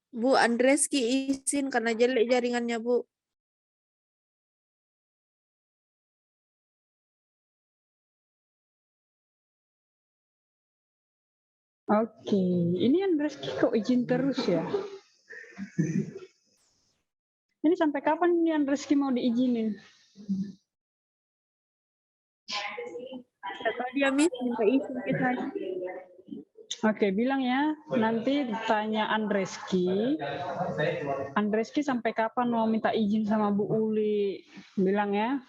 Bu, Andreski izin karena jelek jaringannya, Bu. Oke, ini Andreski kok izin terus ya? Ini sampai kapan ini Andreski mau diizinin? Kata dia, Miss, minta izin ke saya. Oke, bilang ya, nanti tanya Andreski. Andreski sampai kapan mau minta izin sama Bu Uli? Bilang ya.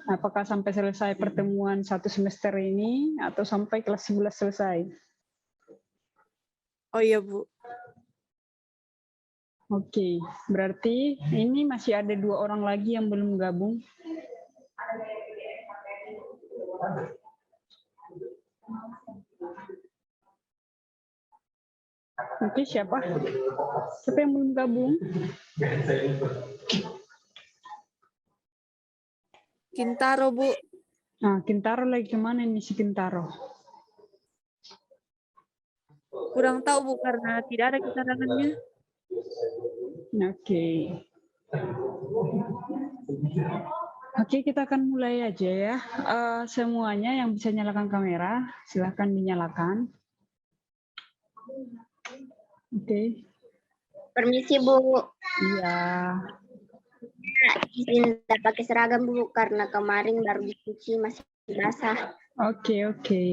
Apakah sampai selesai pertemuan 1 semester ini atau sampai kelas 11 selesai? Oh iya, Bu. Oke, berarti ini masih ada 2 orang lagi yang belum gabung. Oke, siapa? Siapa yang belum gabung? Kintaro, Bu. Nah, Kintaro lagi kemana nih si Kintaro? Kurang tahu, Bu, karena tidak ada keterangannya. Oke. Oke, kita akan mulai aja ya. Semuanya yang bisa nyalakan kamera, silahkan dinyalakan. Oke. Permisi, Bu. Iya. Tidak pakai seragam, Bu, karena kemarin baru dicuci masih basah. Oke, oke.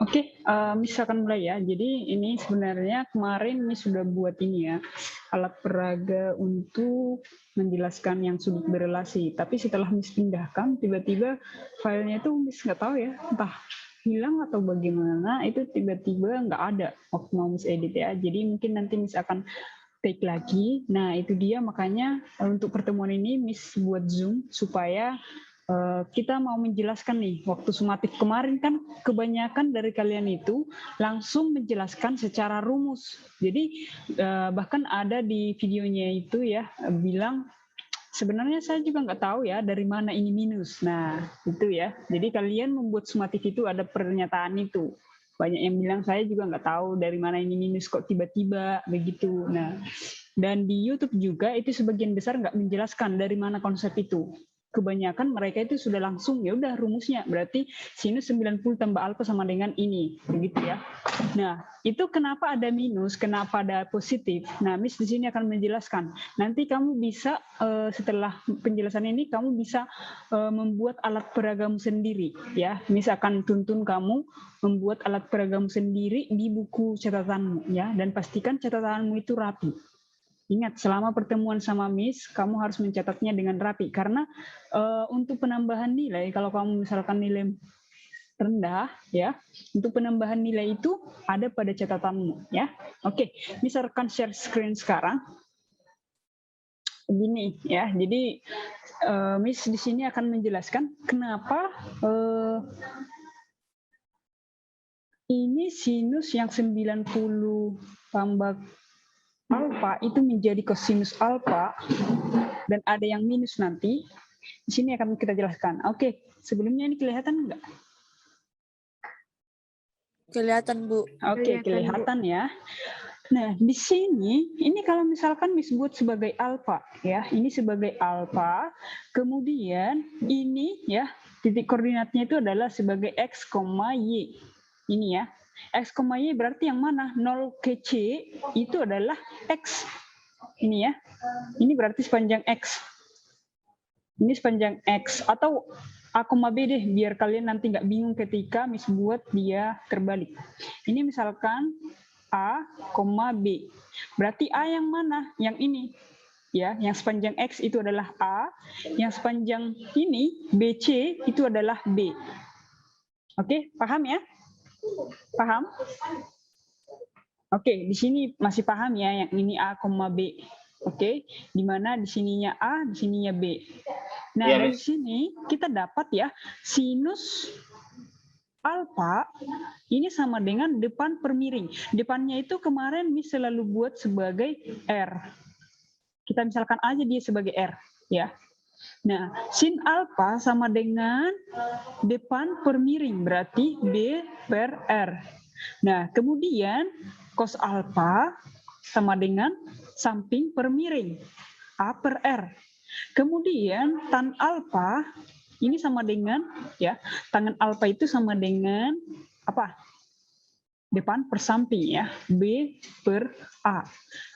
Oke, Miss akan mulai ya. Jadi ini sebenarnya kemarin Miss sudah buat ini ya, alat peraga untuk menjelaskan yang sudut berelasi. Tapi setelah Miss pindahkan, tiba-tiba filenya itu Miss nggak tahu ya, entah hilang atau bagaimana, itu tiba-tiba nggak ada waktu mau Miss edit ya. Jadi mungkin nanti Miss akan take lagi. Nah, itu dia makanya untuk pertemuan ini Miss buat Zoom supaya kita mau menjelaskan nih, waktu sumatif kemarin kan kebanyakan dari kalian itu langsung menjelaskan secara rumus. Jadi bahkan ada di videonya itu ya bilang sebenarnya saya juga nggak tahu ya dari mana ini minus. Nah itu ya. Jadi kalian membuat sumatif itu ada pernyataan itu. Banyak yang bilang saya juga nggak tahu dari mana ini minus kok tiba-tiba begitu. Nah dan di YouTube juga itu sebagian besar nggak menjelaskan dari mana konsep itu. Kebanyakan mereka itu sudah langsung ya udah rumusnya berarti sinus 90 tambah alfa sama dengan ini begitu ya. Nah itu kenapa ada minus, kenapa ada positif. Nah Miss di sini akan menjelaskan. Nanti kamu bisa setelah penjelasan ini kamu bisa membuat alat peragamu sendiri ya. Miss akan tuntun kamu membuat alat peragamu sendiri di buku catatanmu ya, dan pastikan catatanmu itu rapi. Ingat, selama pertemuan sama Miss, kamu harus mencatatnya dengan rapi. Karena untuk penambahan nilai, kalau kamu misalkan nilai rendah, ya, untuk penambahan nilai itu ada pada catatanmu, ya. Oke, misalkan share screen sekarang. Begini, ya. Jadi Miss di sini akan menjelaskan kenapa ini sinus yang 90 tambah alfa itu menjadi kosinus alfa dan ada yang minus nanti. Di sini akan kita jelaskan. Oke, sebelumnya ini kelihatan enggak? Kelihatan, Bu. Oke, kelihatan ya. Nah, di sini ini kalau misalkan disebut sebagai alfa ya, ini sebagai alfa, kemudian ini ya, titik koordinatnya itu adalah sebagai x, y. Ini ya. X, y berarti yang mana? 0 ke C itu adalah X. Ini ya. Ini berarti sepanjang X. Ini sepanjang X. Atau A, B deh, biar kalian nanti nggak bingung ketika Miss buat dia terbalik. Ini misalkan A, B. Berarti A yang mana? Yang ini. Ya, yang sepanjang X itu adalah A. Yang sepanjang ini, BC, itu adalah B. Oke, paham ya? Paham? Oke, di sini masih paham ya, yang ini A, B. Oke, di mana di sininya A, di sininya B. Nah, ya, dari sini kita dapat ya, sinus alfa ini sama dengan depan per miring. Depannya itu kemarin Miss selalu buat sebagai R. Kita misalkan aja dia sebagai R, ya. Nah, sin alfa sama dengan depan per miring, berarti B per R. Nah, kemudian cos alfa sama dengan samping per miring, A per R. Kemudian tan alfa ini sama dengan, ya, tangen alfa itu sama dengan apa? Depan per samping, ya, B per A.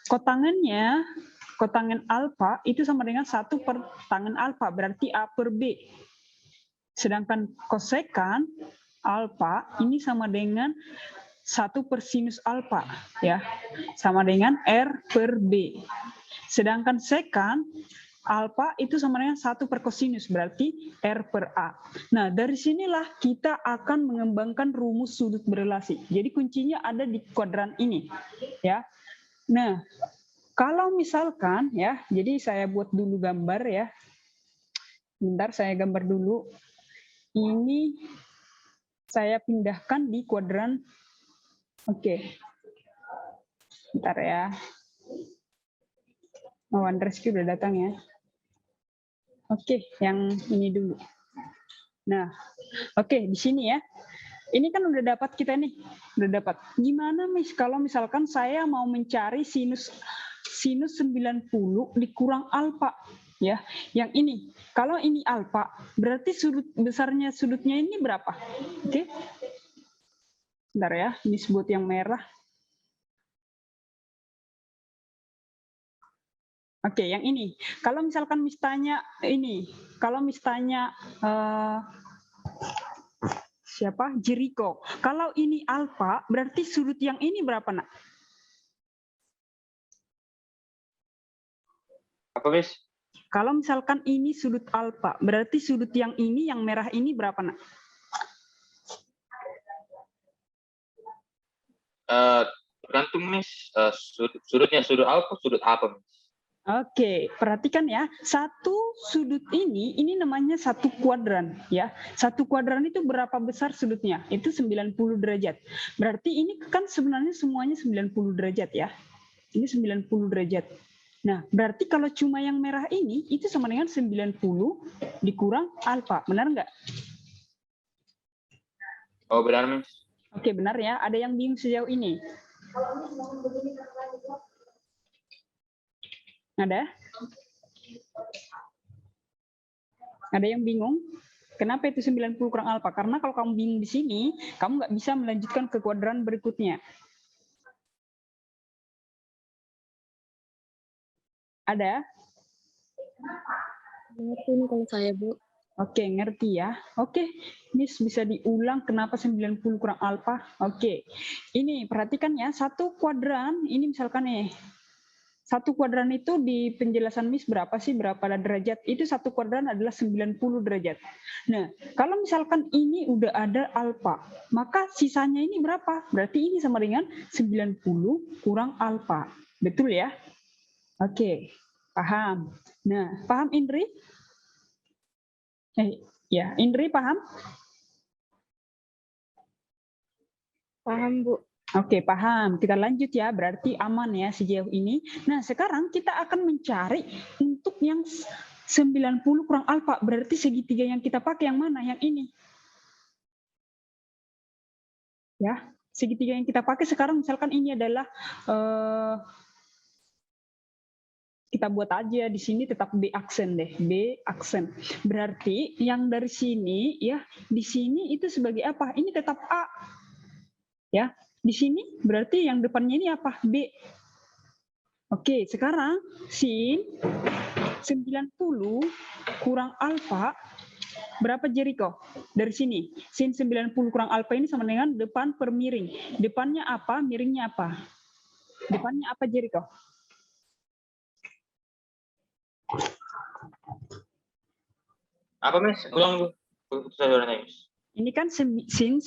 Kotangannya, kotangan alfa itu sama dengan 1 per tangen alfa, berarti A per B. Sedangkan kosekan alfa ini sama dengan 1 per sinus alfa, ya, sama dengan R per B. Sedangkan sekan alfa itu sama dengan 1 per kosinus, berarti R per A. Nah, dari sinilah kita akan mengembangkan rumus sudut berelasi. Jadi kuncinya ada di kuadran ini, ya. Nah, kalau misalkan, ya, jadi saya buat dulu gambar, ya. Bentar, saya gambar dulu. Ini saya pindahkan di kuadran. Oke. Bentar ya. Oh, Andreski udah datang ya. Oke, yang ini dulu. Nah, oke, di sini ya. Ini kan udah dapat kita nih. Udah dapat. Gimana, Miss, kalau misalkan saya mau mencari sinus 90 dikurang alfa, ya. Yang ini. Kalau ini alfa, berarti sudut besarnya sudutnya ini berapa? Oke. Bentar ya, ini sebut yang merah. Oke, yang ini. Kalau misalkan mistanya ini, kalau mistanya siapa? Jericho. Kalau ini alfa, berarti sudut yang ini berapa, Nak? Apa, Miss? Kalau misalkan ini sudut alfa, berarti sudut yang ini, yang merah ini berapa, Nak? Tergantung, Miss. Sudutnya sudut alfa, sudut apa, Miss? Oke, perhatikan ya. Satu sudut ini namanya satu kuadran, ya. Satu kuadran itu berapa besar sudutnya? Itu 90 derajat. Berarti ini kan sebenarnya semuanya 90 derajat ya. Ini 90 derajat. Nah, berarti kalau cuma yang merah ini itu sama dengan 90 dikurang alfa. Benar nggak? Oh, benar, Miss. Oke, benar ya. Ada yang bingung sejauh ini? Ada? Ada yang bingung? Kenapa itu 90 kurang alfa? Karena kalau kamu bingung di sini, kamu nggak bisa melanjutkan ke kuadran berikutnya. Ada? Ngerti nih kalau saya, Bu. Oke, ngerti ya. Oke, Miss bisa diulang kenapa 90 kurang alfa? Oke, ini perhatikan ya, satu kuadran, ini misalkan nih, satu kuadran itu di penjelasan Miss berapa sih, berapa derajat? Itu satu kuadran adalah 90 derajat. Nah, kalau misalkan ini udah ada alfa, maka sisanya ini berapa? Berarti ini sama dengan 90 kurang alfa. Betul ya? Oke, paham. Nah, paham Indri? Ya, Indri paham? Paham, Bu. Oke, paham. Kita lanjut ya, berarti aman ya sejauh ini. Nah, sekarang kita akan mencari untuk yang 90 kurang alfa. Berarti segitiga yang kita pakai yang mana? Yang ini. Ya, segitiga yang kita pakai sekarang misalkan ini adalah kita buat aja di sini tetap B aksen deh, B aksen. Berarti yang dari sini ya, di sini itu sebagai apa? Ini tetap A. Ya, di sini berarti yang depannya ini apa? B. Oke, sekarang sin 90 kurang alfa berapa Jericho? Dari sini. Sin 90 kurang alfa ini sama dengan depan per miring. Depannya apa? Miringnya apa? Depannya apa Jericho? Apa, Miss? Ulang, Bu. Saya udah nanya, Miss. Ini kan sin 90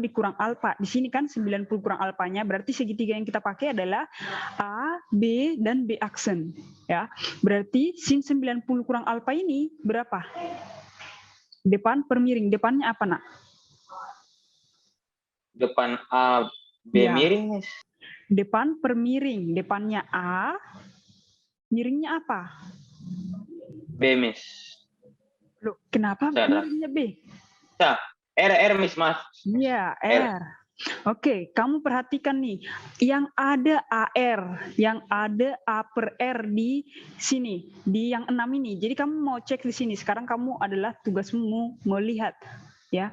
dikurang alfa. Di sini kan 90 kurang alfanya, berarti segitiga yang kita pakai adalah A, B, dan B aksen. Ya, berarti sin 90 kurang alfa ini berapa? Depan per miring. Depannya apa, Nak? Depan A, B Ya. miring, Miss. Depan per miring. Depannya A, miringnya apa? B, Miss. Loh, kenapa Salah. milihnya B? R, Miss, Mas. Iya, R. Oke, kamu perhatikan nih, yang ada AR, yang ada A per R di sini, di yang 6 ini. Jadi kamu mau cek di sini. Sekarang kamu adalah tugasmu melihat, ya.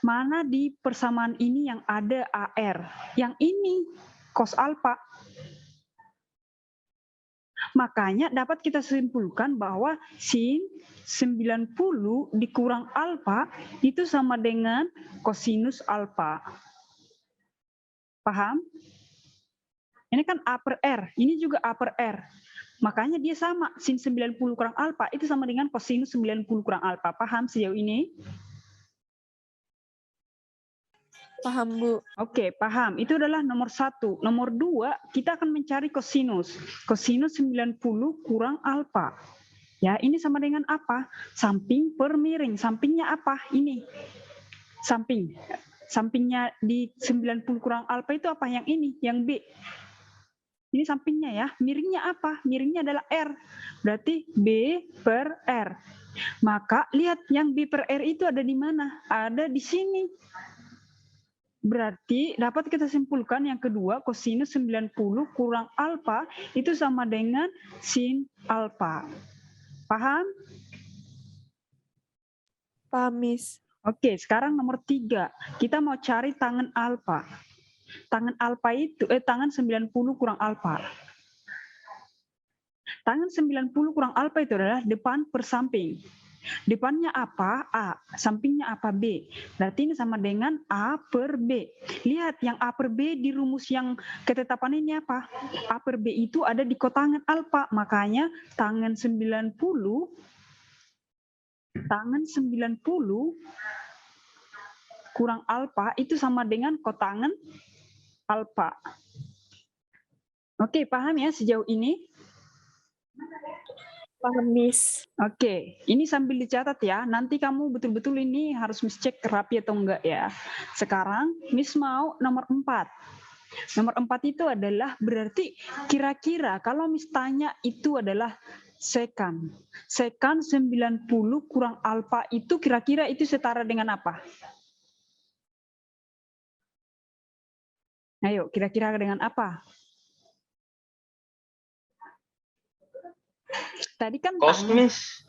Mana di persamaan ini yang ada AR? Yang ini cos alfa. Makanya dapat kita simpulkan bahwa sin 90 dikurang alfa itu sama dengan kosinus alfa. Paham? Ini kan A per R, ini juga A per R. Makanya dia sama, sin 90 kurang alfa itu sama dengan kosinus 90 kurang alfa. Paham sejauh ini? Paham, Bu. Oke, paham. Itu adalah nomor 1. Nomor 2, kita akan mencari kosinus. Kosinus 90 kurang alfa. Ya, ini sama dengan apa? Samping per miring. Sampingnya apa? Ini. Samping. Sampingnya di 90 kurang alfa itu apa? Yang ini, yang B. Ini sampingnya ya. Miringnya apa? Miringnya adalah R. Berarti B per R. Maka lihat yang B per R itu ada di mana? Ada di sini. Berarti dapat kita simpulkan yang kedua, kosinus 90 kurang alfa itu sama dengan sin alfa. Paham? Paham, Miss. Oke, sekarang nomor 3. Kita mau cari tangen alfa. Tangen alfa itu, tangen 90 kurang alfa. Tangen 90 kurang alfa itu adalah depan per samping. Depannya apa? A. Sampingnya apa? B. Berarti ini sama dengan A per B. Lihat, yang A per B di rumus yang ketetapan ini apa? A per B itu ada di kotangen alfa. Makanya tangen 90 kurang alfa itu sama dengan kotangen alfa. Oke, paham ya sejauh ini? Paham, Miss. Oke, ini sambil dicatat ya. Nanti kamu betul-betul ini harus Miss cek rapi atau enggak ya. Sekarang Miss mau nomor 4. Nomor 4 itu adalah berarti kira-kira kalau Miss tanya itu adalah sekan. Sekan 90 kurang alfa itu kira-kira itu setara dengan apa? Ayo, kira-kira dengan apa? Tadi kan Cos, Miss.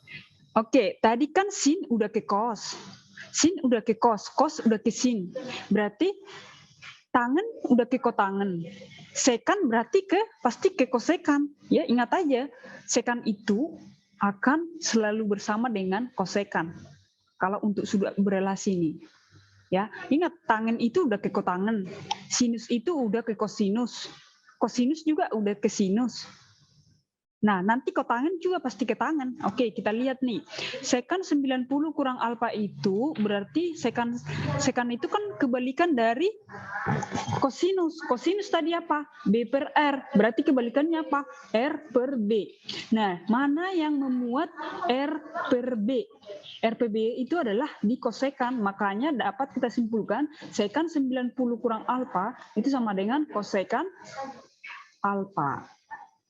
Oke, tadi kan sin udah ke cos. Sin udah ke cos, cos udah ke sin. Berarti tangen udah ke kotangen. Sekan berarti pasti ke kosekan. Ya, ingat aja, sekan itu akan selalu bersama dengan kosekan. Kalau untuk sudah berelasi nih. Ya, ingat tangen itu udah ke kotangen. Sinus itu udah ke kosinus. Kosinus juga udah ke sinus. Nah, nanti kotangen juga pasti ke tangan. Oke, kita lihat nih. Sekan 90 kurang alfa itu berarti sekan itu kan kebalikan dari kosinus. Kosinus tadi apa? B per R. Berarti kebalikannya apa? R per B. Nah, mana yang memuat R per B? R per B itu adalah di kosekan. Makanya dapat kita simpulkan sekan 90 kurang alfa itu sama dengan kosekan alfa.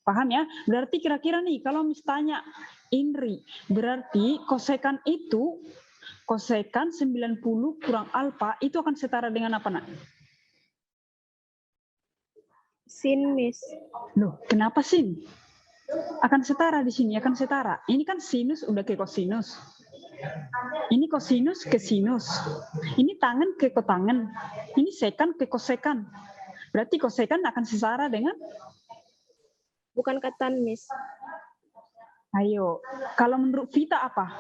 Paham ya? Berarti kira-kira nih, kalau misalnya INRI, berarti kosekan itu, kosekan 90 kurang alfa, itu akan setara dengan apa, nak? Sin, Miss. Loh, kenapa sin? Akan setara di sini, akan setara. Ini kan sinus udah ke kosinus. Ini kosinus ke sinus. Ini tangen ke kotangen. Ini sekan ke kosekan. Berarti kosekan akan setara dengan Bukan katan, Miss. Ayo, kalau menurut Vita apa?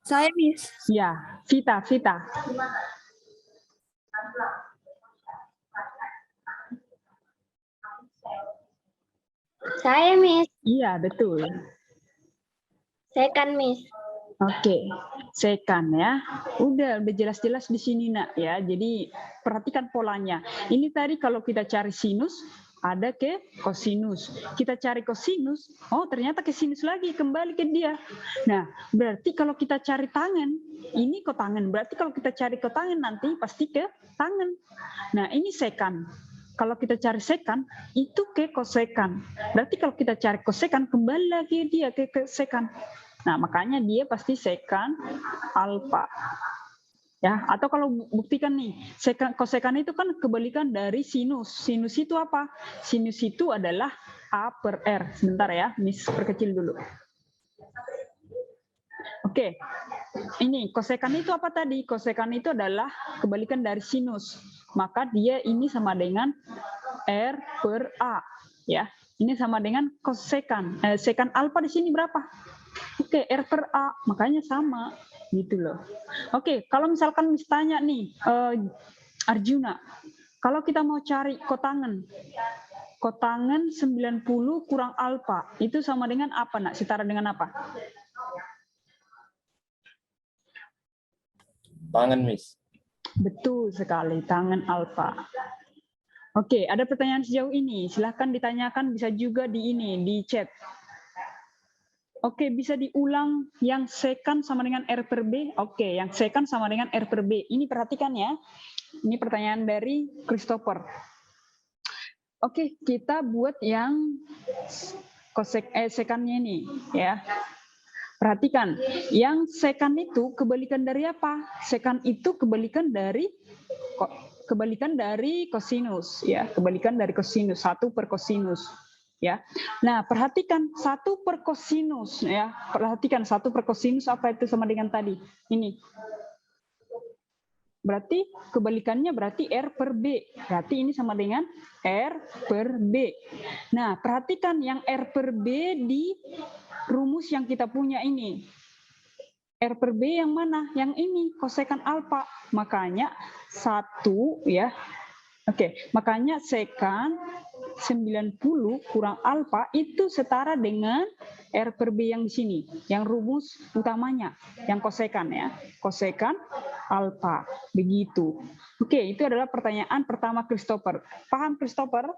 Saya, Miss. Ya, Vita. Saya, Miss. Iya, betul. Sekan, Miss. Oke, sekan ya. Udah jelas-jelas di sini, nak ya. Jadi perhatikan polanya. Ini tadi kalau kita cari sinus, ada ke kosinus. Kita cari kosinus, oh ternyata ke sinus lagi, kembali ke dia. Nah, berarti kalau kita cari tangen, ini kotangen. Berarti kalau kita cari kotangen nanti pasti ke tangen. Nah, ini sekan. kalau kita cari sekan, itu ke kosekan. Berarti kalau kita cari kosekan, kembali lagi dia ke sekan. Nah, makanya dia pasti sekan alfa. Ya, atau kalau buktikan nih, kosekan itu kan kebalikan dari sinus. Sinus itu apa? Sinus itu adalah A per R. Sebentar ya, Miss perkecil dulu. Oke, ini kosekan itu apa tadi? Kosekan itu adalah kebalikan dari sinus. Maka dia ini sama dengan R per A. Ya, ini sama dengan kosekan. Sekan alfa di sini berapa? Oke, R per A. Makanya sama. Gitu loh. Oke, kalau misalkan tanya nih, Arjuna, kalau kita mau cari kotangen 90 kurang alfa, itu sama dengan apa, nak? Setara dengan apa? Tangan, Miss. Betul sekali, tangan alfa. Oke, ada pertanyaan sejauh ini. Silahkan ditanyakan, bisa juga di chat. Oke, bisa diulang yang sekan sama dengan R per B? Oke, yang sekan sama dengan R per B. Ini perhatikan ya. Ini pertanyaan dari Christopher. Oke, kita buat yang sekannya ini ya. Perhatikan, yang sekan itu kebalikan dari apa? Sekan itu kebalikan dari kosinus ya, kebalikan dari kosinus, 1 per kosinus ya. Nah, perhatikan 1 per kosinus ya. Perhatikan 1 per kosinus apa itu sama dengan tadi? Ini. Berarti kebalikannya berarti R per B. Berarti ini sama dengan R per B. Nah, perhatikan yang R per B di rumus yang kita punya ini. R per B yang mana? Yang ini, kosekan alfa. Makanya 1 ya. Oke, makanya sekan 90 kurang alfa itu setara dengan R per B yang di sini. Yang rumus utamanya, yang kosekan ya. Kosekan alfa. Begitu. Oke, itu adalah pertanyaan pertama Christopher. Paham Christopher?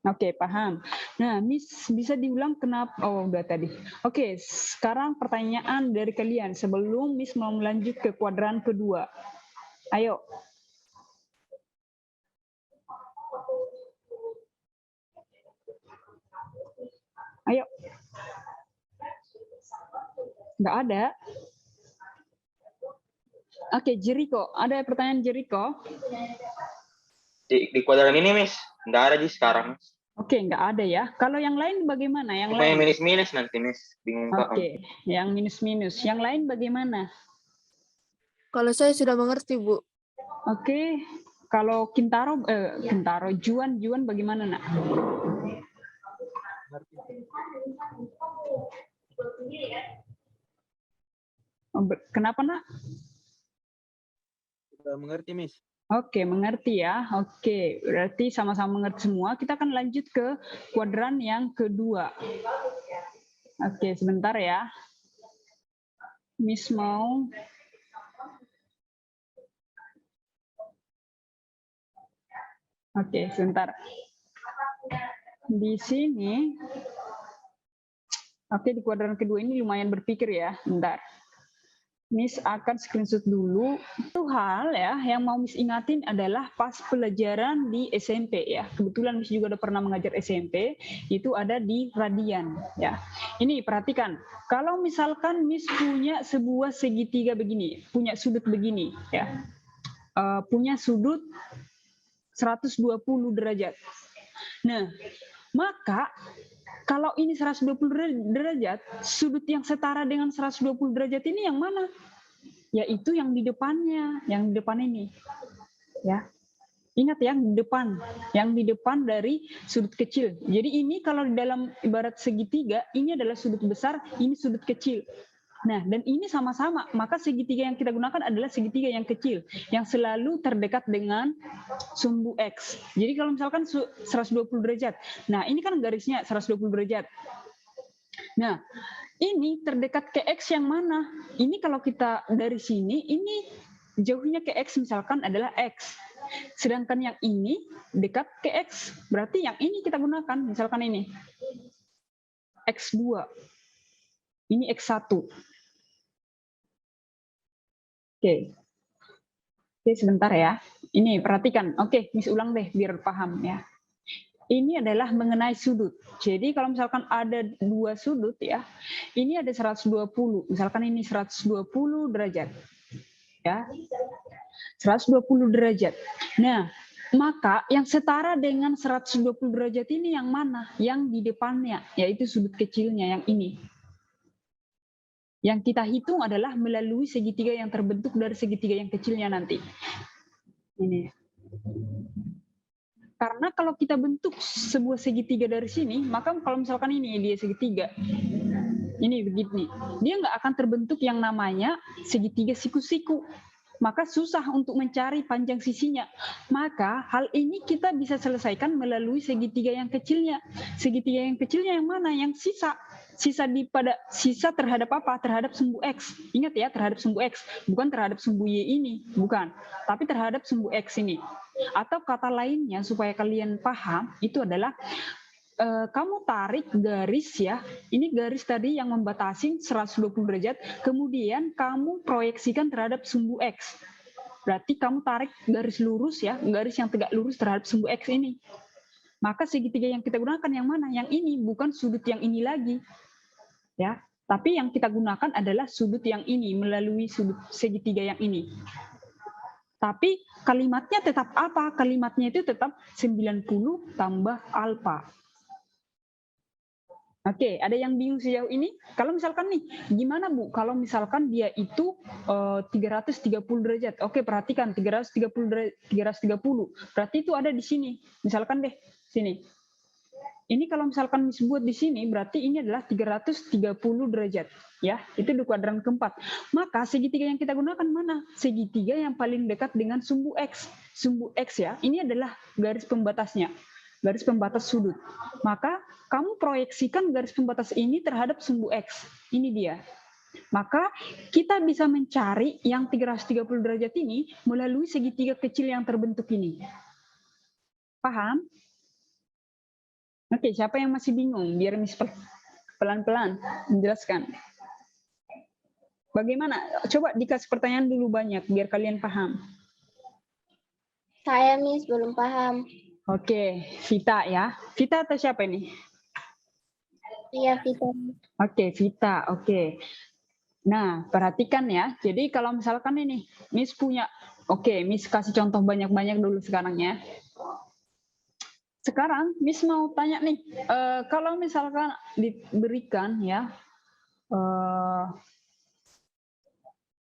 Oke, paham. Nah, Miss bisa diulang kenapa? Oh, udah tadi. Oke, sekarang pertanyaan dari kalian sebelum Miss mau melanjut ke kuadran kedua. Ayo. Ayo. Nggak ada. Oke, Jericho. Ada pertanyaan Jericho? Di kuadran ini, Miss. Nggak ada di sekarang, Miss. Oke, nggak ada ya. Kalau yang lain bagaimana? Yang Cuma lain? yang minus-minus nanti, Miss. Bingung paham. Oke, yang minus-minus. Yang lain bagaimana? Kalau saya sudah mengerti, Bu. Oke, kalau Kintaro, Juan bagaimana, nak? Kenapa, nak? Sudah mengerti, Miss. Oke, mengerti ya. Oke, berarti sama-sama mengerti semua. Kita akan lanjut ke kuadran yang kedua. Oke, sebentar ya. Miss mau. Oke, sebentar. Di sini. Oke, di kuadran kedua ini lumayan berpikir ya. Bentar. Miss akan screenshot dulu. Itu hal ya yang mau Miss ingatin adalah pas pelajaran di SMP ya. Kebetulan Miss juga udah pernah mengajar SMP, itu ada di radian ya. Ini perhatikan, kalau misalkan Miss punya sebuah segitiga begini, punya sudut begini ya. Punya sudut 120 derajat. Nah, maka kalau ini 120 derajat, sudut yang setara dengan 120 derajat ini yang mana? Yaitu yang di depannya, yang di depan ini. Ya. Ingat yang di depan dari sudut kecil. Jadi ini kalau di dalam ibarat segitiga, ini adalah sudut besar, ini sudut kecil. Nah, dan ini sama-sama, maka segitiga yang kita gunakan adalah segitiga yang kecil, yang selalu terdekat dengan sumbu X. Jadi kalau misalkan 120 derajat, nah ini kan garisnya 120 derajat. Nah, ini terdekat ke X yang mana? Ini kalau kita dari sini, ini jauhnya ke X misalkan adalah X. Sedangkan yang ini dekat ke X, berarti yang ini kita gunakan, misalkan ini. X2, ini X1. Oke. Oke, sebentar ya. Ini perhatikan. Oke, Miss ulang deh biar paham ya. Ini adalah mengenai sudut. Jadi kalau misalkan ada dua sudut ya, ini ada 120. Misalkan ini 120 derajat. Ya. 120 derajat. Nah, maka yang setara dengan 120 derajat ini yang mana? Yang di depannya, yaitu sudut kecilnya yang ini. Yang kita hitung adalah melalui segitiga yang terbentuk dari segitiga yang kecilnya nanti. Ini. Karena kalau kita bentuk sebuah segitiga dari sini, maka kalau misalkan ini dia segitiga, ini begini, dia nggak akan terbentuk yang namanya segitiga siku-siku. Maka susah untuk mencari panjang sisinya. Maka hal ini kita bisa selesaikan melalui segitiga yang kecilnya. Segitiga yang kecilnya yang mana? Yang sisa. Sisa terhadap apa? Terhadap sumbu X. Ingat ya, terhadap sumbu X. Bukan terhadap sumbu Y ini. Bukan. Tapi terhadap sumbu X ini. Atau kata lainnya supaya kalian paham, itu adalah kamu tarik garis ya, ini garis tadi yang membatasi 120 derajat, kemudian kamu proyeksikan terhadap sumbu X. Berarti kamu tarik garis lurus ya, garis yang tegak lurus terhadap sumbu X ini. Maka segitiga yang kita gunakan yang mana? Yang ini, bukan sudut yang ini lagi. Ya, tapi yang kita gunakan adalah sudut yang ini, melalui sudut segitiga yang ini. Tapi kalimatnya tetap apa? Kalimatnya itu tetap 90 tambah alfa. Oke, ada yang bingung sejauh ini? Kalau misalkan nih, gimana Bu? Kalau misalkan dia itu 330 derajat. Oke, perhatikan 330. Berarti itu ada di sini. Misalkan deh, sini. Ini kalau misalkan disebut di sini, berarti ini adalah 330 derajat. Ya, itu di kuadran keempat. Maka segitiga yang kita gunakan mana? Segitiga yang paling dekat dengan sumbu X. Sumbu X ya, ini adalah garis pembatasnya. Garis pembatas sudut. Maka kamu proyeksikan garis pembatas ini terhadap sumbu X. Ini dia. Maka kita bisa mencari yang 330 derajat ini melalui segitiga kecil yang terbentuk ini. Paham? Oke, siapa yang masih bingung? Biar Miss pelan-pelan menjelaskan. Bagaimana? Coba dikasih pertanyaan dulu banyak, biar kalian paham. Saya, Miss, belum paham. Oke, Vita ya. Vita atau siapa ini? Iya, Vita. Oke, Vita. Oke. Nah, perhatikan ya. Jadi kalau misalkan ini, Miss punya, oke, Miss kasih contoh banyak-banyak dulu sekarang ya. Sekarang Miss mau tanya nih, kalau misalkan diberikan ya,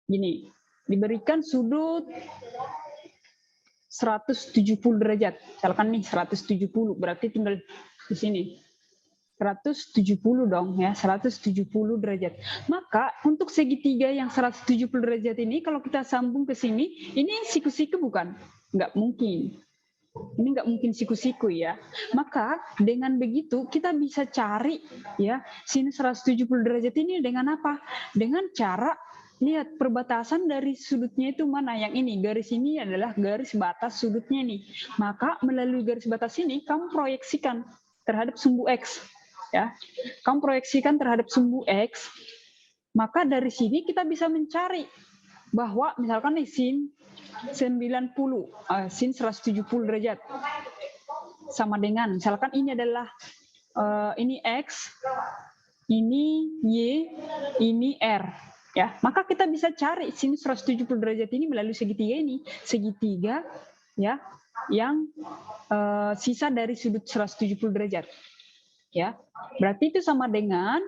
gini, diberikan sudut 170 derajat, misalkan nih 170, berarti tinggal di sini. 170 dong ya, 170 derajat. Maka untuk segitiga yang 170 derajat ini, kalau kita sambung ke sini, ini siku-siku bukan? Nggak mungkin. Ini nggak mungkin siku-siku ya. Maka dengan begitu kita bisa cari ya sinus 170 derajat ini dengan apa? Dengan cara lihat perbatasan dari sudutnya itu mana. Yang ini, garis ini adalah garis batas sudutnya nih. Maka melalui garis batas ini kamu proyeksikan terhadap sumbu X. Ya, kamu proyeksikan terhadap sumbu X. Maka dari sini kita bisa mencari bahwa misalkan nih sin 90, sin 170 derajat sama dengan misalkan ini adalah ini X, ini Y, ini R ya. Maka kita bisa cari sin 170 derajat ini melalui segitiga ini, segitiga ya yang sisa dari sudut 170 derajat ya. Berarti itu sama dengan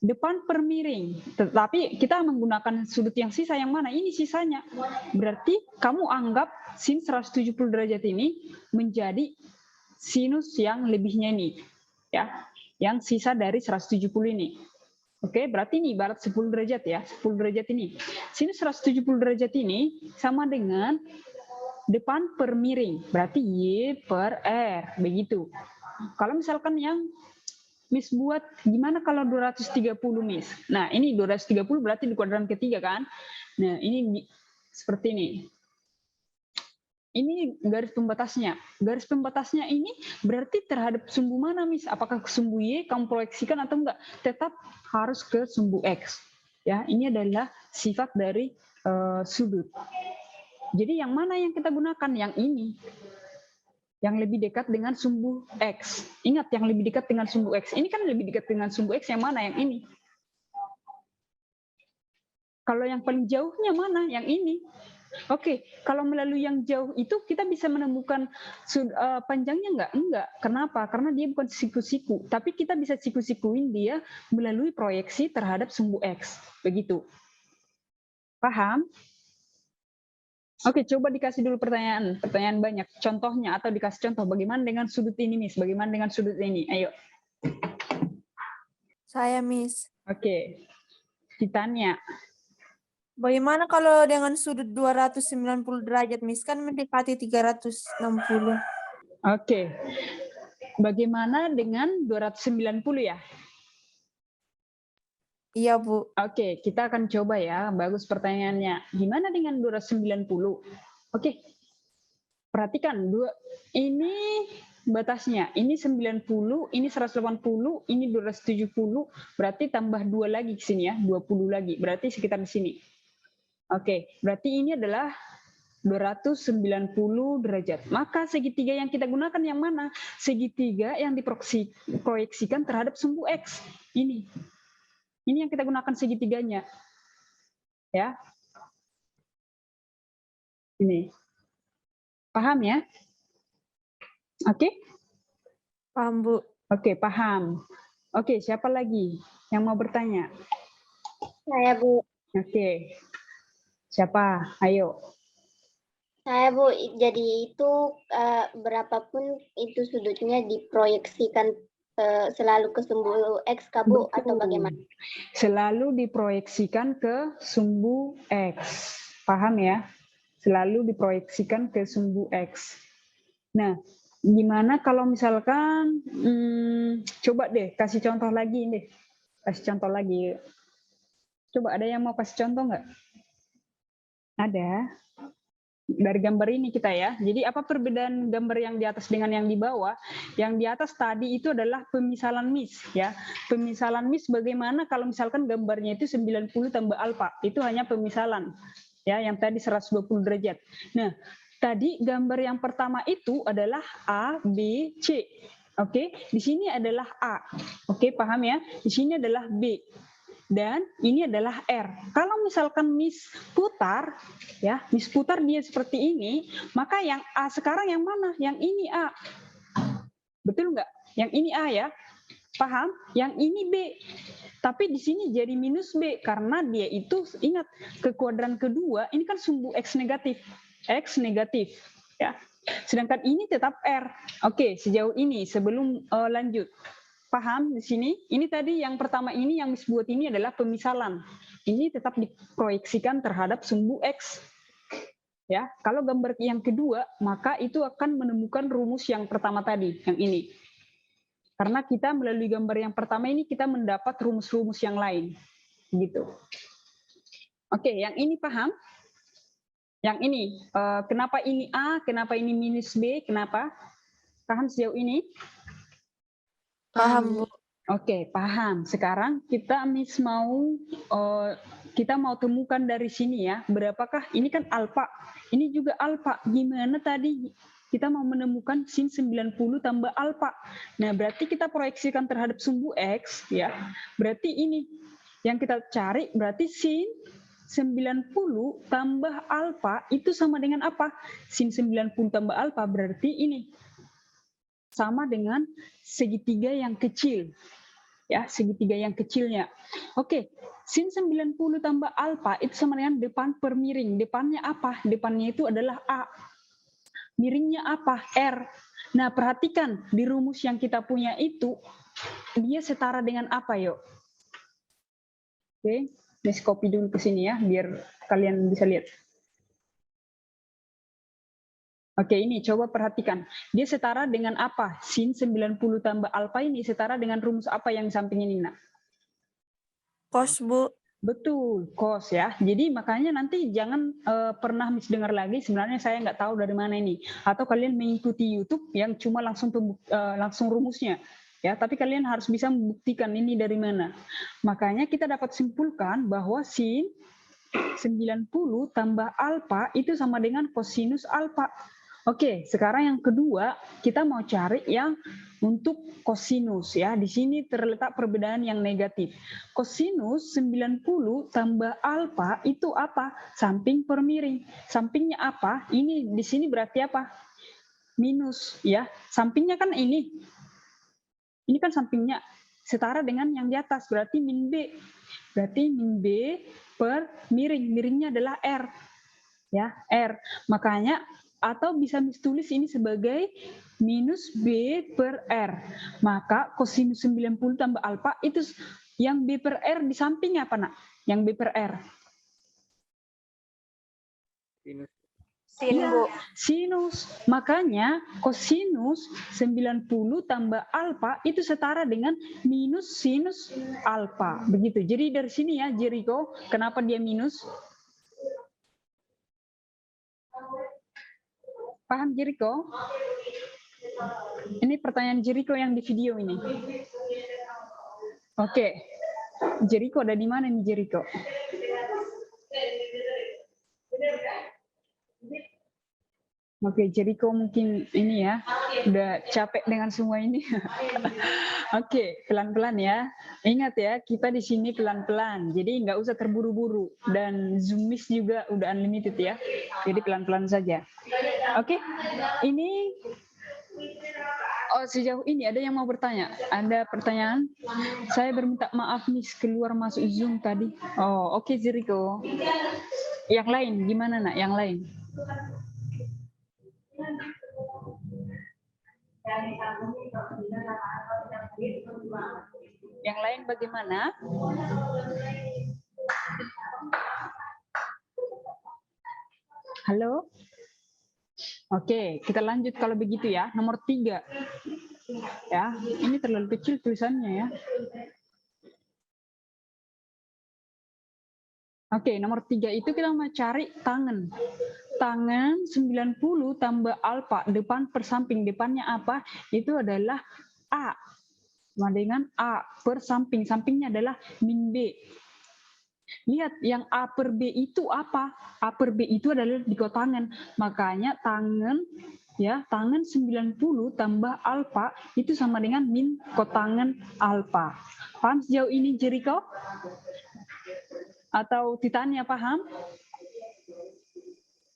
depan per miring, tetapi kita menggunakan sudut yang sisa yang mana? Ini sisanya. Berarti kamu anggap sin 170 derajat ini menjadi sinus yang lebihnya ini, ya, yang sisa dari 170 ini. Oke, berarti ini ibarat 10 derajat ya, 10 derajat ini. Sinus 170 derajat ini sama dengan depan per miring, berarti Y per R, begitu. Kalau misalkan yang Miss buat gimana kalau 230 Miss? Nah ini 230 berarti di kuadran ketiga kan? Nah ini seperti ini. Ini garis pembatasnya. Garis pembatasnya ini berarti terhadap sumbu mana Miss? Apakah ke sumbu Y kamu proyeksikan atau enggak? Tetap harus ke sumbu X. Ya, ini adalah sifat dari sudut. Jadi yang mana yang kita gunakan? Yang ini. Yang lebih dekat dengan sumbu X. Ingat, yang lebih dekat dengan sumbu X. Ini kan lebih dekat dengan sumbu X, yang mana? Yang ini. Kalau yang paling jauhnya mana? Yang ini. Oke, kalau melalui yang jauh itu kita bisa menemukan panjangnya enggak? Enggak. Kenapa? Karena dia bukan siku-siku. Tapi kita bisa siku-sikuin dia melalui proyeksi terhadap sumbu X. Begitu. Paham? Oke, coba dikasih dulu pertanyaan banyak. Contohnya atau dikasih contoh bagaimana dengan sudut ini, Miss? Bagaimana dengan sudut ini? Ayo. Saya, Miss. Oke. Ditanya. Bagaimana kalau dengan sudut 290 derajat, Miss? Kan mendekati 360. Oke. Bagaimana dengan 290 ya? Iya, Bu. Oke, kita akan coba ya. Bagus pertanyaannya. Gimana dengan 290? Oke. Perhatikan, ini batasnya. Ini 90, ini 180, ini 270. Berarti tambah 2 lagi ke sini ya. 20 lagi. Berarti sekitar di sini. Oke, berarti ini adalah 290 derajat. Maka segitiga yang kita gunakan yang mana? Segitiga yang diproyeksikan terhadap sumbu X. Ini. Ini yang kita gunakan segitiganya. Ya. Ini. Paham ya? Oke? Paham, Bu. Oke, paham. Oke, siapa lagi yang mau bertanya? Saya, Bu. Oke. Siapa? Ayo. Saya, Bu. Jadi itu berapapun itu sudutnya diproyeksikan selalu ke sumbu X, Kak, Bu, atau bagaimana? Selalu diproyeksikan ke sumbu X. Paham ya? Selalu diproyeksikan ke sumbu X. Nah, gimana kalau misalkan, coba deh, kasih contoh lagi deh. Kasih contoh lagi. Coba ada yang mau kasih contoh nggak? Ada. Dari gambar ini kita ya. Jadi apa perbedaan gambar yang di atas dengan yang di bawah? Yang di atas tadi itu adalah pemisalan Miss ya. Pemisalan Miss bagaimana kalau misalkan gambarnya itu 90 tambah alfa. Itu hanya pemisalan. Ya, yang tadi 120 derajat. Nah, tadi gambar yang pertama itu adalah A, B, C. Oke, di sini adalah A. Oke, paham ya? Di sini adalah B. Dan ini adalah R. Kalau misalkan Miss putar, ya, Miss putar dia seperti ini, maka yang A sekarang yang mana? Yang ini A. Betul nggak? Yang ini A ya. Paham? Yang ini B. Tapi di sini jadi minus B karena dia itu ingat ke kuadran kedua ini kan sumbu X negatif. X negatif, ya. Sedangkan ini tetap R. Oke, sejauh ini sebelum lanjut. Paham di sini? Ini tadi yang pertama ini yang Miss buat ini adalah pemisalan. Ini tetap diproyeksikan terhadap sumbu X. Ya, kalau gambar yang kedua, maka itu akan menemukan rumus yang pertama tadi, yang ini. Karena kita melalui gambar yang pertama ini kita mendapat rumus-rumus yang lain. Gitu. Oke, yang ini paham? Yang ini, kenapa ini A, kenapa ini minus B, kenapa? Paham sejauh ini? Paham, Bu. Oke, paham. Sekarang kita Miss kita mau temukan dari sini ya, berapakah ini kan alfa. Ini juga alfa. Gimana tadi kita mau menemukan sin 90 tambah alfa. Nah, berarti kita proyeksikan terhadap sumbu X ya. Berarti ini yang kita cari berarti sin 90 tambah alfa itu sama dengan apa? Sin 90 tambah alfa berarti ini sama dengan segitiga yang kecil. Ya, segitiga yang kecilnya. Oke, sin 90 tambah alfa itu sama dengan depan per miring. Depannya apa? Depannya itu adalah A. Miringnya apa? R. Nah, perhatikan di rumus yang kita punya itu dia setara dengan apa, yuk? Oke, Miss copy dulu ke sini ya biar kalian bisa lihat. Oke, ini coba perhatikan. Dia setara dengan apa? Sin 90 tambah alfa ini setara dengan rumus apa yang di samping ini, Nak? Cos, Bu. Betul, cos ya. Jadi makanya nanti jangan pernah Miss dengar lagi, sebenarnya saya nggak tahu dari mana ini. Atau kalian mengikuti YouTube yang cuma langsung rumusnya. Ya, tapi kalian harus bisa membuktikan ini dari mana. Makanya kita dapat simpulkan bahwa sin 90 tambah alfa itu sama dengan kosinus alfa. Oke, sekarang yang kedua, kita mau cari yang untuk kosinus ya. Di sini terletak perbedaan yang negatif. Kosinus 90 tambah alfa itu apa? Samping per miring. Sampingnya apa? Ini di sini berarti apa? Minus ya. Sampingnya kan ini. Ini kan sampingnya setara dengan yang di atas, berarti min B. Berarti min B per miring. Miringnya adalah R. Ya, R. Makanya atau bisa ditulis ini sebagai minus B per R. Maka kosinus 90 tambah alfa itu yang B per R di sampingnya apa, Nak? Yang B per R. Sin, Bu. Sinus. Makanya kosinus 90 tambah alfa itu setara dengan minus sinus alfa. Begitu. Jadi dari sini ya, Jericho, kenapa dia minus? Paham Jericho? Ini pertanyaan Jericho yang di video ini. Oke. Jericho ada di mana nih Jericho? Oke, Jericho mungkin ini ya, udah capek dengan semua ini. Oke, pelan-pelan ya. Ingat ya, kita di sini pelan-pelan, jadi nggak usah terburu-buru. Dan Zoom Miss juga udah unlimited ya, jadi pelan-pelan saja. Oke, ini sejauh ini ada yang mau bertanya? Ada pertanyaan? Saya berminta maaf Miss, keluar masuk Zoom tadi. Oh, oke Jericho. Yang lain gimana nak? Yang lain? Yang lain bagaimana? Halo? Oke, kita lanjut kalau begitu ya. Nomor 3. Ya, ini terlalu kecil tulisannya ya. Oke, nomor 3 itu kita mau cari tangen. Tangen 90 tambah alfa, depan per samping. Depannya apa? Itu adalah A. Sama dengan A per samping. Sampingnya adalah min B. Lihat, yang A per B itu apa? A per B itu adalah dikotangen. Makanya tangen, ya, tangen 90 tambah alfa itu sama dengan min kotangen alfa. Paham sejauh ini Jericho? Atau Titania paham?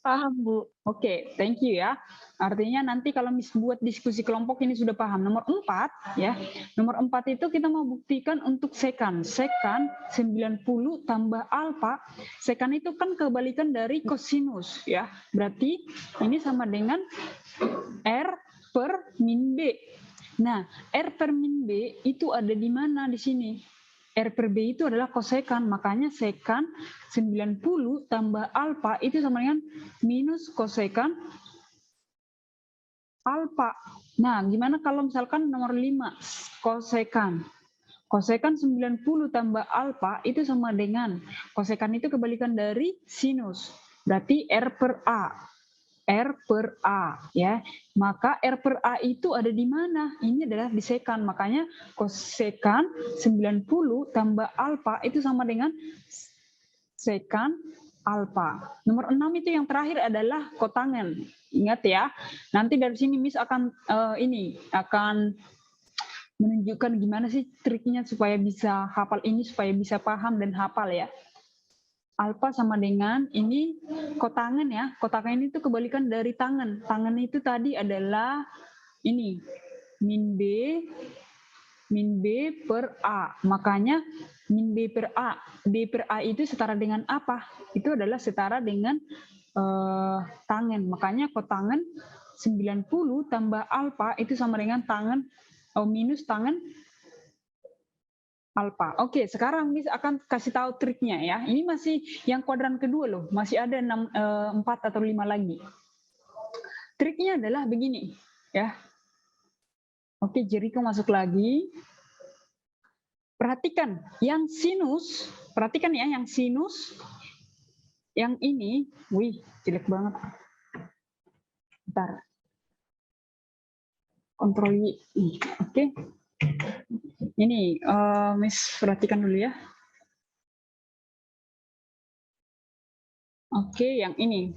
Paham, Bu. Oke, thank you ya. Artinya nanti kalau Miss buat diskusi kelompok ini sudah paham. Nomor 4 ya. Nomor 4 itu kita mau buktikan untuk sekan. Sekan 90 tambah alfa. Sekan itu kan kebalikan dari kosinus ya. Berarti ini sama dengan R per min B. Nah, R per min B itu ada di mana di sini? R per B itu adalah kosekan, makanya sekan 90 tambah alfa itu sama dengan minus kosekan alfa. Nah, gimana kalau misalkan nomor 5, kosekan. Kosekan 90 tambah alfa itu sama dengan, kosekan itu kebalikan dari sinus, berarti R per A. R per A ya. Maka R per A itu ada di mana? Ini adalah di sekan. Makanya kosekan 90 tambah alfa itu sama dengan sekan alfa. Nomor 6 itu yang terakhir adalah kotangen. Ingat ya. Nanti dari sini Miss akan akan menunjukkan gimana sih triknya supaya bisa hafal ini, supaya bisa paham dan hafal ya. Alfa sama dengan ini kotangen ya. Kotangen itu kebalikan dari tangen. Tangen itu tadi adalah ini min B per A. Makanya min B per A. B per A itu setara dengan apa? Itu adalah setara dengan tangen. Makanya kotangen 90 tambah alfa itu sama dengan tangen minus tangen alfa. Oke, sekarang Miss akan kasih tahu triknya ya. Ini masih yang kuadran kedua loh. Masih ada 4 atau 5 lagi. Triknya adalah begini ya. Oke, Jericho masuk lagi. Perhatikan yang sinus. Perhatikan ya yang sinus. Yang ini, wih, jelek banget. Bentar. Kontrol Y. Oke. Ini, Miss perhatikan dulu ya. Oke, yang ini.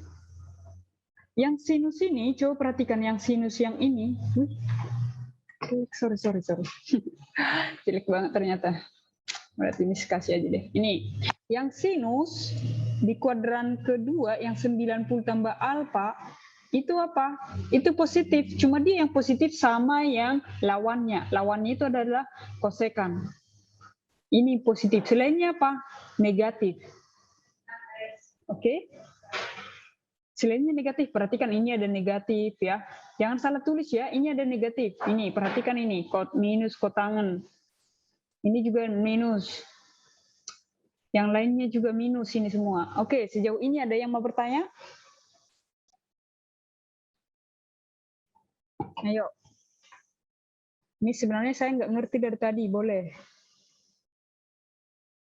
Yang sinus ini, coba perhatikan yang sinus yang ini. Wih. Sorry. Jelek banget ternyata. Berarti ini kasih aja deh. Ini, yang sinus di kuadran kedua, yang 90 tambah alfa, itu apa? Itu positif. Cuma dia yang positif sama yang lawannya. Lawannya itu adalah kosekan. Ini positif. Selainnya apa? Negatif. Oke? Selainnya negatif, perhatikan ini ada negatif ya. Jangan salah tulis ya, ini ada negatif. Ini, perhatikan ini, minus kotangan. Ini juga minus. Yang lainnya juga minus ini semua. Oke, sejauh ini ada yang mau bertanya? Ayo. Ini sebenarnya saya nggak ngerti dari tadi, boleh.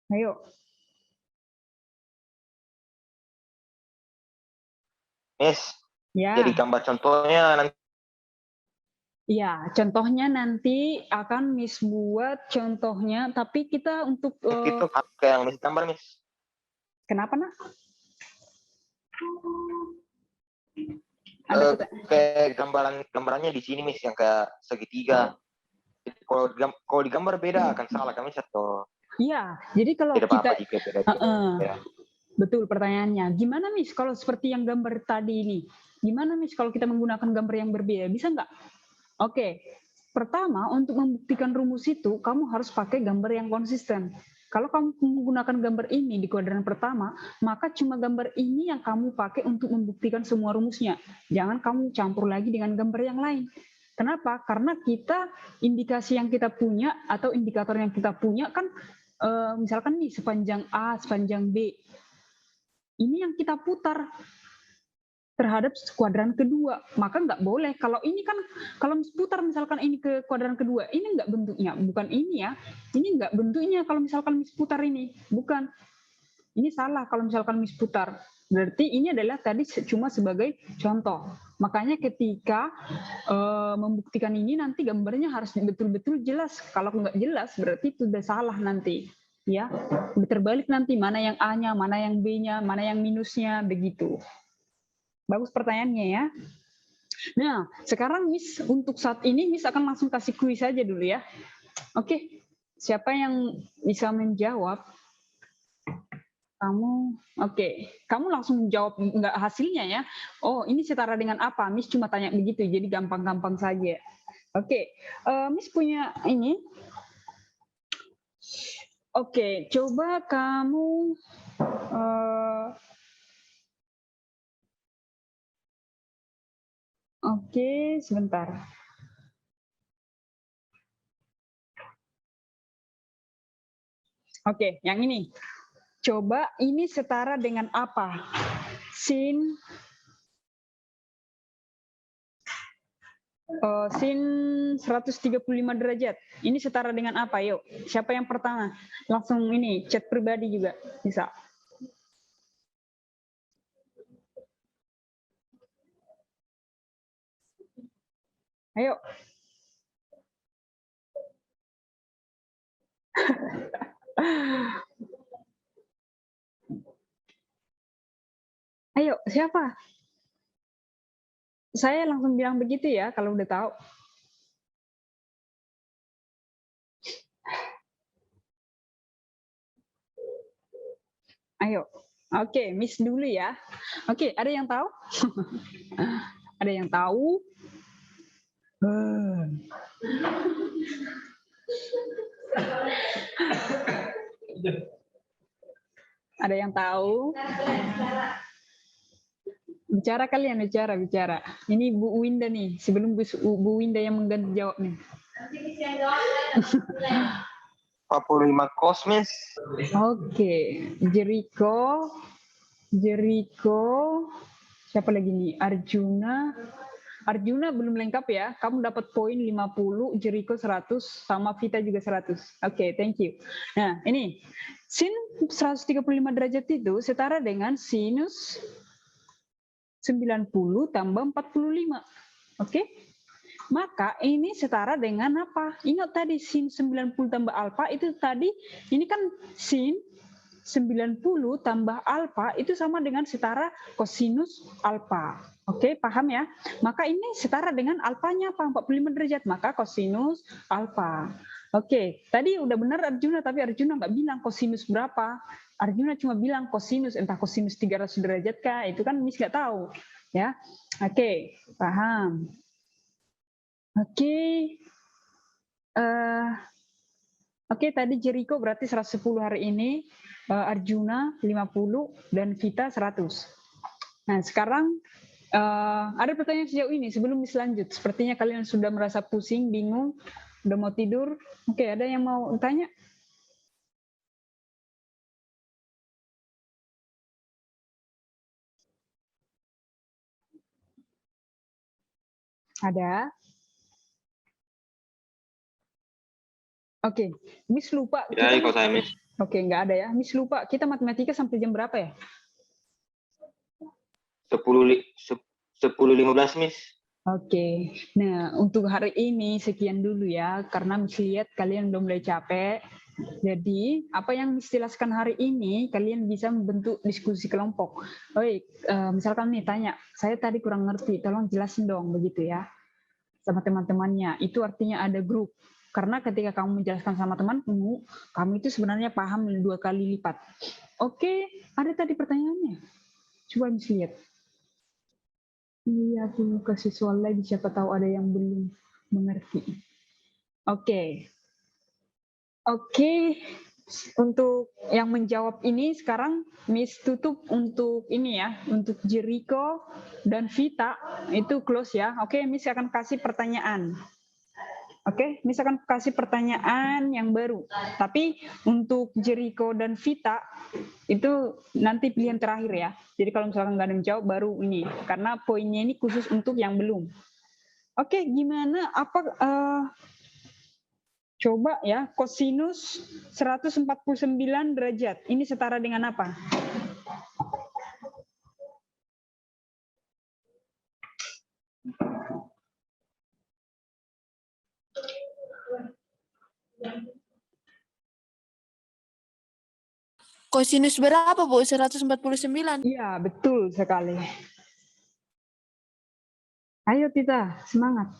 Ayo. Miss, Ya. jadi gambar contohnya nanti Ya, contohnya nanti akan Miss buat contohnya, tapi kita untuk itu kayak yang Miss gambar, Miss. kenapa nak? Ada Kayak gambarannya di sini, Miss, yang kayak segitiga. Kalau digambar beda akan salah kami satu. Iya, jadi kalau Tidak kita apa-apa jika beda. Ya. betul pertanyaannya. Gimana Miss kalau seperti yang gambar tadi ini? Gimana Miss kalau kita menggunakan gambar yang berbeda? Bisa nggak? Oke, pertama untuk membuktikan rumus itu kamu harus pakai gambar yang konsisten. Kalau kamu menggunakan gambar ini di kuadran pertama, maka cuma gambar ini yang kamu pakai untuk membuktikan semua rumusnya. Jangan kamu campur lagi dengan gambar yang lain. Kenapa? Karena kita indikasi yang kita punya atau indikator yang kita punya kan misalkan nih sepanjang A, sepanjang B. Ini yang kita putar terhadap kuadran kedua, maka nggak boleh. Kalau ini kan, kalau putar misalkan ini ke kuadran kedua, ini nggak bentuknya, bukan ini ya, ini nggak bentuknya kalau misalkan putar ini, bukan. Ini salah kalau misalkan putar. Berarti ini adalah tadi cuma sebagai contoh. Makanya ketika membuktikan ini nanti gambarnya harus betul-betul jelas. Kalau nggak jelas berarti itu udah salah nanti. Ya, terbalik nanti mana yang A-nya, mana yang B-nya, mana yang minusnya, begitu. Bagus pertanyaannya ya. Nah, sekarang Miss untuk saat ini Miss akan langsung kasih kuis saja dulu ya. Oke, siapa yang bisa menjawab? Kamu, oke. Kamu langsung jawab nggak hasilnya ya. Oh, ini setara dengan apa? Miss cuma tanya begitu, jadi gampang-gampang saja. Oke, Miss punya ini. Oke, coba kamu oke, sebentar. Oke, yang ini. Coba ini setara dengan apa? Sin 135 derajat. Ini setara dengan apa? Yuk, siapa yang pertama? Langsung ini, chat pribadi juga bisa. Ayo. Ayo, siapa? Saya langsung bilang begitu ya, kalau udah tahu. Ayo. Oke, Miss dulu ya. Oke, ada yang tahu? Ada yang tahu? Ada yang tahu? Bicara kalian, bicara. Ini Bu Winda nih, sebelum Bu Winda yang mengganti jawab nih. 45 kosmis. Oke, Jericho, siapa lagi nih? Arjuna belum lengkap ya. Kamu dapat poin 50, Jericho 100, sama Vita juga 100. Oke, thank you. Nah, ini sin 135 derajat itu setara dengan sinus 90 tambah 45. Oke? Maka ini setara dengan apa? Ingat tadi sin 90 tambah alfa itu tadi, ini kan sin 90 tambah alfa itu sama dengan setara kosinus alfa. Oke, paham ya? Maka ini setara dengan alfanya apa? 45 derajat, maka kosinus alfa. Oke, tadi udah benar Arjuna, tapi Arjuna nggak bilang kosinus berapa. Arjuna cuma bilang kosinus, entah kosinus 300 derajat kah, itu kan Miss nggak tahu. Ya, oke, paham. Oke, Oke, tadi Jericho berarti 110 hari ini, Arjuna 50, dan Vita 100. Nah, sekarang ada pertanyaan sejauh ini sebelum lanjut. Sepertinya kalian sudah merasa pusing, bingung, udah mau tidur. Oke, ada yang mau tanya? Ada? Oke, Miss lupa. Ya, ikut saya, Miss. Oke, nggak ada ya. Miss lupa, kita matematika sampai jam berapa ya? 10.15, Miss. Oke, nah untuk hari ini sekian dulu ya, karena Miss lihat kalian udah mulai capek. Jadi, apa yang Miss jelaskan hari ini, kalian bisa membentuk diskusi kelompok. Baik, misalkan nih tanya, saya tadi kurang ngerti, tolong jelasin dong, begitu ya, sama teman-temannya. Itu artinya ada grup. Karena ketika kamu menjelaskan sama temanmu, kamu itu sebenarnya paham 2 kali lipat. Oke, ada tadi pertanyaannya. Coba Miss lihat. Iya, aku kasih soal lagi, siapa tahu ada yang belum mengerti. Oke. Oke, untuk yang menjawab ini sekarang Miss tutup untuk ini ya, untuk Jericho dan Vita itu close ya. Oke, Miss akan kasih pertanyaan. Oke, Miss akan kasih pertanyaan yang baru. Tapi untuk Jericho dan Vita itu nanti pilihan terakhir ya. Jadi kalau misalkan nggak ada yang jawab baru ini, karena poinnya ini khusus untuk yang belum. Oke, gimana? Coba ya, kosinus 149 derajat. Ini setara dengan apa? Kosinus berapa, Bu? 149. Iya, betul sekali. Ayo Tita, semangat.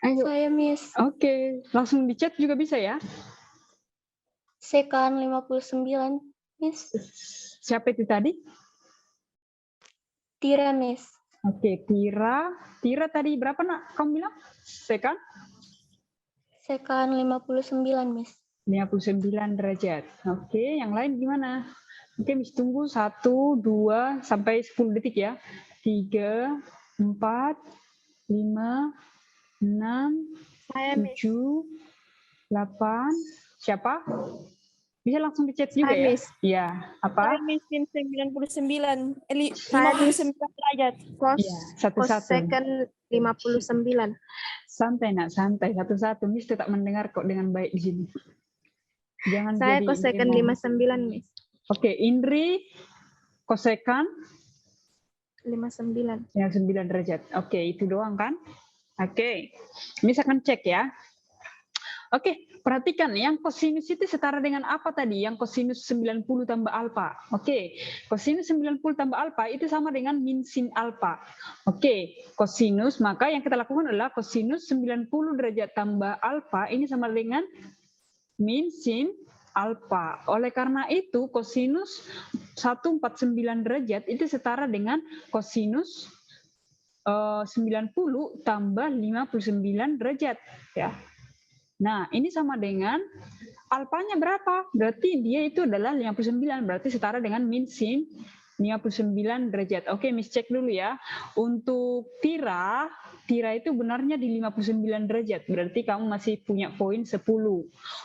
Ayo. Saya Miss. Oke, langsung di chat juga bisa ya. Sekan 59, Miss. Siapa itu tadi? Tira, Miss. Oke, Tira. Tira tadi berapa nak kamu bilang? Sekan? Sekan 59, Miss. 59 derajat. Oke, yang lain gimana? Oke, Miss tunggu 1, 2, sampai 10 detik ya. 3, 4, 5, 6, 7, 8. Siapa? Bisa langsung di chat juga ya? Iya. Apa? Saya Miss 99. 59 derajat. Iya, satu-satu. Second 59. Santai nak, santai. Satu-satu. Miss tetap mendengar kok dengan baik di sini. Jangan Saya jadi kosekan emo. 59, Miss. Oke, Indri kosekan 59. yang 9 derajat. Oke, itu doang kan? Oke. Miss akan cek ya. Oke, perhatikan yang kosinus itu setara dengan apa tadi? Yang kosinus 90 tambah alfa. Oke, kosinus 90 tambah alfa itu sama dengan min sin alfa. Oke, kosinus, maka yang kita lakukan adalah kosinus 90 derajat tambah alfa ini sama dengan min sin alfa. Oleh karena itu, kosinus 149 derajat itu setara dengan kosinus 90 tambah 59 derajat. Ya. Nah, ini sama dengan alfanya berapa? Berarti dia itu adalah 59, berarti setara dengan min sin 59 derajat. Oke, Miss cek dulu ya. Untuk Tira itu benarnya di 59 derajat, berarti kamu masih punya poin 10.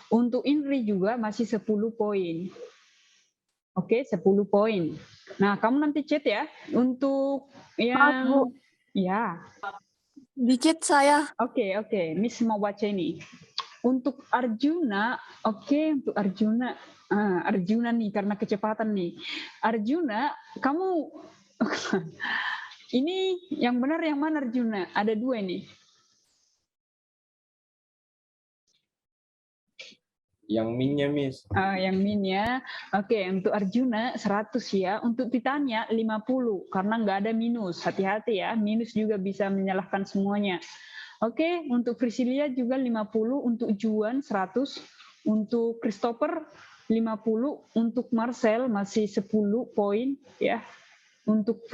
Untuk Indri juga masih 10 poin. Oke, 10 poin. Nah, kamu nanti chat ya. Untuk yang... Bu. Ya. Di chat saya. Oke. Miss mau baca ini. Untuk Arjuna, untuk Arjuna. Arjuna nih, karena kecepatan nih. Arjuna, kamu Ini yang benar yang mana Arjuna? Ada 2 nih. Yang minnya, Miss. Yang min ya. Oke, untuk Arjuna 100 ya. Untuk Titania 50 karena nggak ada minus. Hati-hati ya, minus juga bisa menyalahkan semuanya. Oke, untuk Priscilia juga 50, untuk Juan 100, untuk Christopher 50, untuk Marcel masih 10 poin ya. Untuk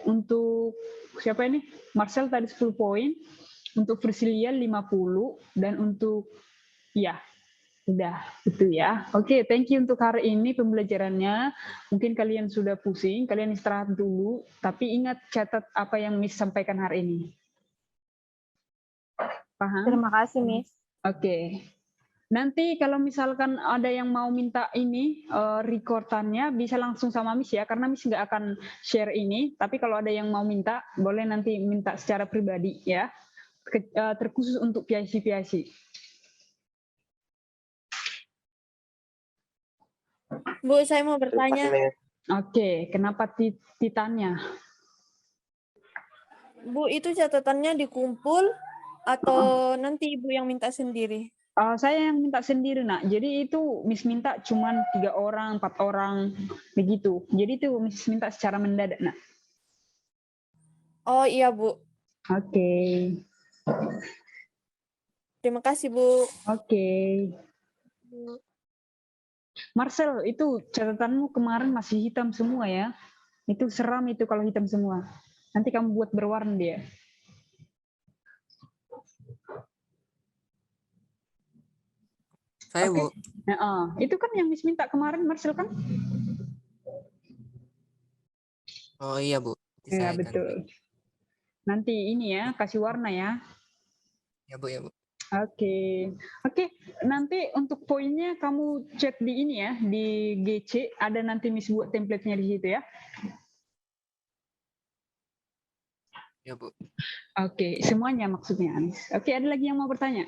untuk siapa ini? Marcel tadi 10 poin. Untuk Priscilia 50 dan untuk ya udah itu ya. Oke, thank you untuk hari ini pembelajarannya. Mungkin kalian sudah pusing, kalian istirahat dulu. Tapi ingat catat apa yang Miss sampaikan hari ini. Paham? Terima kasih, Miss. Oke. Nanti kalau misalkan ada yang mau minta ini recordannya bisa langsung sama Miss ya, karena Miss nggak akan share ini. Tapi kalau ada yang mau minta, boleh nanti minta secara pribadi ya, terkhusus untuk PIC. Bu, saya mau Terima kasih, bertanya. Miss. Oke, kenapa Titania? Bu, itu catatannya dikumpul atau nanti Ibu yang minta sendiri? Saya yang minta sendiri, Nak. Jadi itu Miss minta cuman 3 orang, 4 orang, begitu. Jadi itu Miss minta secara mendadak, Nak. Oh iya, Bu. Oke. Terima kasih, Bu. Oke. Marcel, itu catatanmu kemarin masih hitam semua ya. Itu seram itu kalau hitam semua. Nanti kamu buat berwarna dia. Saya, Oke. Bu. Nah, itu kan yang Miss minta kemarin, Marcel kan? Oh iya, Bu. Ya, Saya betul. Nanti ini ya, kasih warna ya. Ya, Bu, ya, Bu. Oke. Nanti untuk poinnya kamu cek di ini ya, di GC, ada nanti Miss buat template-nya di situ ya. Ya, Bu. Oke, semuanya maksudnya Anis. Oke, ada lagi yang mau bertanya?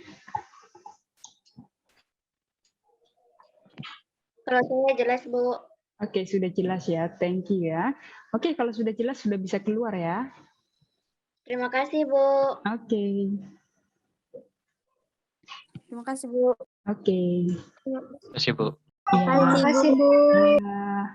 Kalau saya jelas, Bu. Oke, sudah jelas ya. Thank you ya. Oke, kalau sudah jelas sudah bisa keluar ya. Terima kasih, Bu. Oke. Terima kasih, Bu. Oke. Kasih, Bu. Ya. Terima kasih, Bu. Ya.